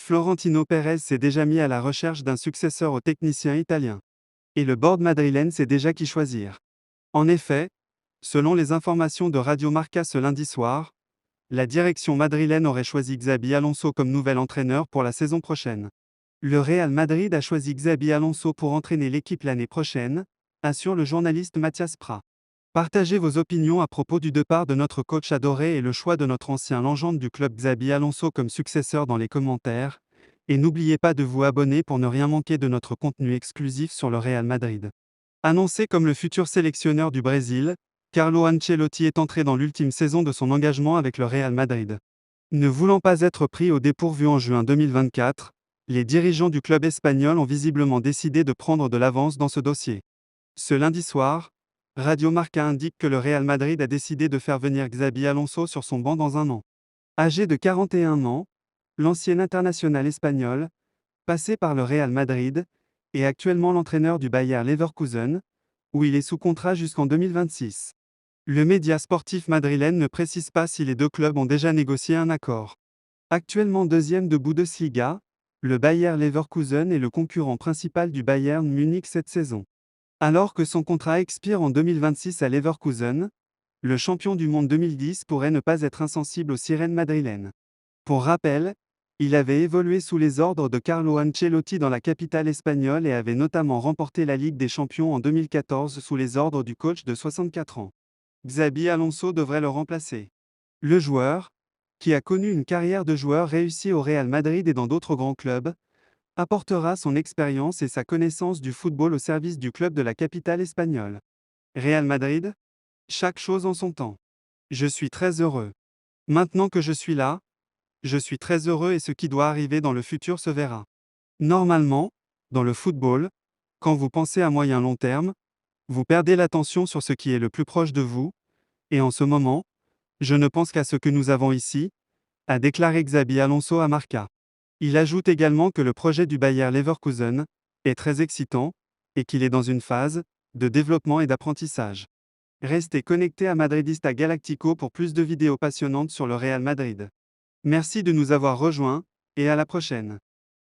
Florentino Pérez s'est déjà mis à la recherche d'un successeur au technicien italien. Et le board madrilène sait déjà qui choisir. En effet, selon les informations de Radio Marca ce lundi soir, la direction madrilène aurait choisi Xabi Alonso comme nouvel entraîneur pour la saison prochaine. Le Real Madrid a choisi Xabi Alonso pour entraîner l'équipe l'année prochaine, assure le journaliste Mathias Prat. Partagez vos opinions à propos du départ de notre coach adoré et le choix de notre ancien légende du club Xabi Alonso comme successeur dans les commentaires. Et n'oubliez pas de vous abonner pour ne rien manquer de notre contenu exclusif sur le Real Madrid. Annoncé comme le futur sélectionneur du Brésil, Carlo Ancelotti est entré dans l'ultime saison de son engagement avec le Real Madrid. Ne voulant pas être pris au dépourvu en juin 2024, les dirigeants du club espagnol ont visiblement décidé de prendre de l'avance dans ce dossier. Ce lundi soir, Radio Marca indique que le Real Madrid a décidé de faire venir Xabi Alonso sur son banc dans un an. Âgé de 41 ans, l'ancien international espagnol, passé par le Real Madrid, est actuellement l'entraîneur du Bayer Leverkusen, où il est sous contrat jusqu'en 2026. Le média sportif madrilène ne précise pas si les deux clubs ont déjà négocié un accord. Actuellement deuxième de Bundesliga, le Bayer Leverkusen est le concurrent principal du Bayern Munich cette saison. Alors que son contrat expire en 2026 à Leverkusen, le champion du monde 2010 pourrait ne pas être insensible aux sirènes madrilènes. Pour rappel, il avait évolué sous les ordres de Carlo Ancelotti dans la capitale espagnole et avait notamment remporté la Ligue des Champions en 2014 sous les ordres du coach de 64 ans. Xabi Alonso devrait le remplacer. Le joueur, qui a connu une carrière de joueur réussie au Real Madrid et dans d'autres grands clubs, apportera son expérience et sa connaissance du football au service du club de la capitale espagnole. Real Madrid? Chaque chose en son temps. Je suis très heureux. Maintenant que je suis là, je suis très heureux et ce qui doit arriver dans le futur se verra. Normalement, dans le football, quand vous pensez à moyen long terme, vous perdez l'attention sur ce qui est le plus proche de vous, et en ce moment, je ne pense qu'à ce que nous avons ici, a déclaré Xabi Alonso à Marca. Il ajoute également que le projet du Bayer Leverkusen est très excitant, et qu'il est dans une phase de développement et d'apprentissage. Restez connectés à Madridista Galactico pour plus de vidéos passionnantes sur le Real Madrid. Merci de nous avoir rejoints, et à la prochaine.